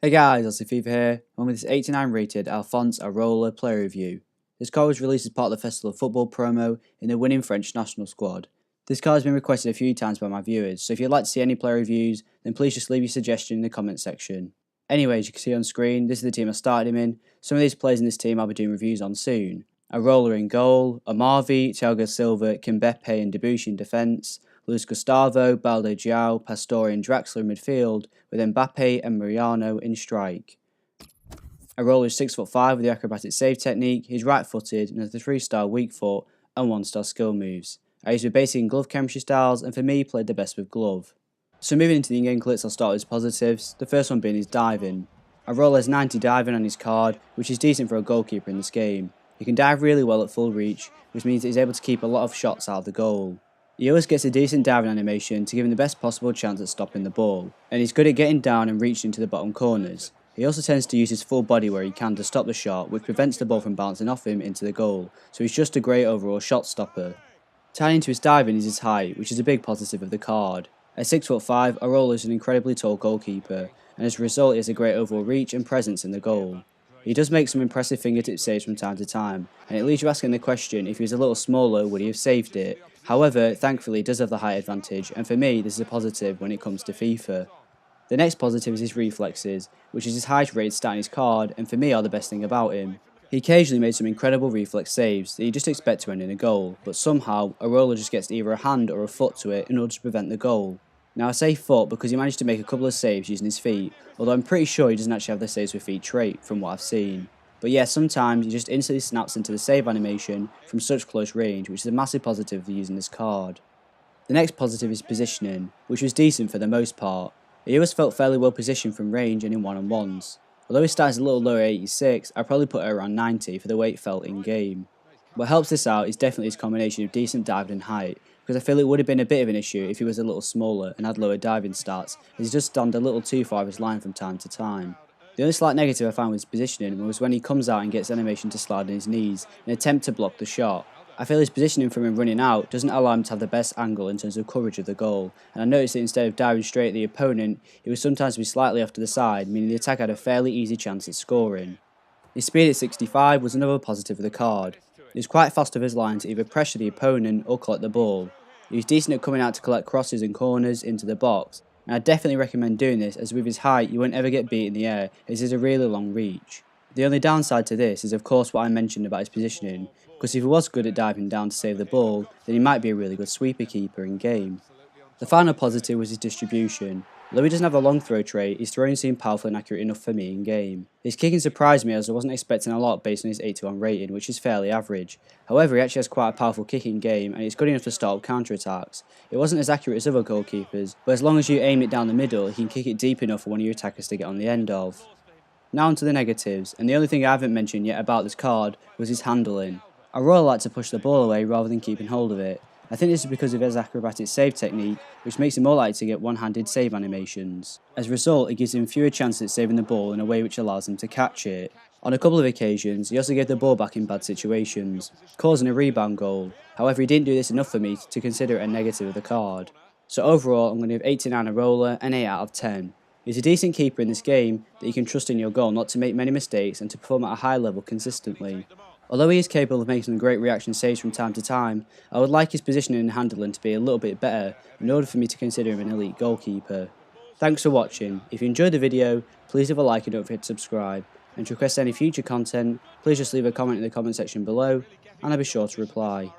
Hey guys, it's Fifa here. I'm with this 89 rated Alphonse Areola player review. This card was released as part of the Festival of Football promo in the winning French national squad. This card has been requested a few times by my viewers, so if you'd like to see any player reviews, then please just leave your suggestion in the comment section. Anyway, as you can see on screen, this is the team I started him in. Some of these players in this team I'll be doing reviews on soon. Areola in goal, Amarvi, Thiago Silva, Kimbeppe and Debuchy in defence, Luis Gustavo, Balde João, Pastore and Draxler in midfield, with Mbappe and Mariano in strike. Areola is 6'5" with the acrobatic save technique, he's right-footed and has the 3-star weak foot and 1-star skill moves. I used with basic and glove chemistry styles, and for me, played the best with glove. So moving into the in-game clips, I'll start with his positives, the first one being his diving. Areola has 90 diving on his card, which is decent for a goalkeeper in this game. He can dive really well at full reach, which means that he's able to keep a lot of shots out of the goal. He always gets a decent diving animation to give him the best possible chance at stopping the ball, and he's good at getting down and reaching into the bottom corners. He also tends to use his full body where he can to stop the shot, which prevents the ball from bouncing off him into the goal, so he's just a great overall shot stopper. Tying into his diving is his height, which is a big positive of the card. At 6'5", Areola is an incredibly tall goalkeeper, and as a result he has a great overall reach and presence in the goal. He does make some impressive fingertip saves from time to time, and it leaves you asking the question, if he was a little smaller would he have saved it? However, thankfully he does have the height advantage, and for me this is a positive when it comes to FIFA. The next positive is his reflexes, which is his highest rated stat in his card, and for me are the best thing about him. He occasionally made some incredible reflex saves that you just expect to end in a goal, but somehow Areola just gets either a hand or a foot to it in order to prevent the goal. Now I say foot because he managed to make a couple of saves using his feet, although I'm pretty sure he doesn't actually have the saves with feet trait from what I've seen. But yeah, sometimes he just instantly snaps into the save animation from such close range, which is a massive positive for using this card. The next positive is positioning, which was decent for the most part. He always felt fairly well positioned from range and in one-on-ones. Although his stat is a little lower at 86, I'd probably put it around 90 for the way it felt in game. What helps this out is definitely his combination of decent diving and height, because I feel it would have been a bit of an issue if he was a little smaller and had lower diving stats, as he does stand a little too far of his line from time to time. The only slight negative I found with his positioning was when he comes out and gets animation to slide on his knees in an attempt to block the shot. I feel his positioning from him running out doesn't allow him to have the best angle in terms of coverage of the goal, and I noticed that instead of diving straight at the opponent, he would sometimes be slightly off to the side, meaning the attack had a fairly easy chance at scoring. His speed at 65 was another positive of the card. He was quite fast of his line to either pressure the opponent or collect the ball. He was decent at coming out to collect crosses and corners into the box, and I definitely recommend doing this, as with his height you won't ever get beat in the air as he has a really long reach. The only downside to this is of course what I mentioned about his positioning, because if he was good at diving down to save the ball, then he might be a really good sweeper keeper in game. The final positive was his distribution. Although he doesn't have a long throw trait, his throwing seemed powerful and accurate enough for me in game. His kicking surprised me as I wasn't expecting a lot based on his 81 rating, which is fairly average. However, he actually has quite a powerful kicking game and it's good enough to start up counter-attacks. It wasn't as accurate as other goalkeepers, but as long as you aim it down the middle, he can kick it deep enough for one of your attackers to get on the end of. Now onto the negatives, and the only thing I haven't mentioned yet about this card was his handling. Areola liked to push the ball away rather than keeping hold of it. I think this is because of his acrobatic save technique, which makes him more likely to get one-handed save animations. As a result, it gives him fewer chances at saving the ball in a way which allows him to catch it. On a couple of occasions, he also gave the ball back in bad situations, causing a rebound goal. However, he didn't do this enough for me to consider it a negative of the card. So overall, I'm going to give 89 Areola an 8 out of 10. He's a decent keeper in this game that you can trust in your goal not to make many mistakes and to perform at a high level consistently. Although he is capable of making some great reaction saves from time to time, I would like his positioning and handling to be a little bit better in order for me to consider him an elite goalkeeper. Thanks for watching. If you enjoyed the video, please leave a like and don't forget to subscribe. And to request any future content, please just leave a comment in the comment section below and I'll be sure to reply.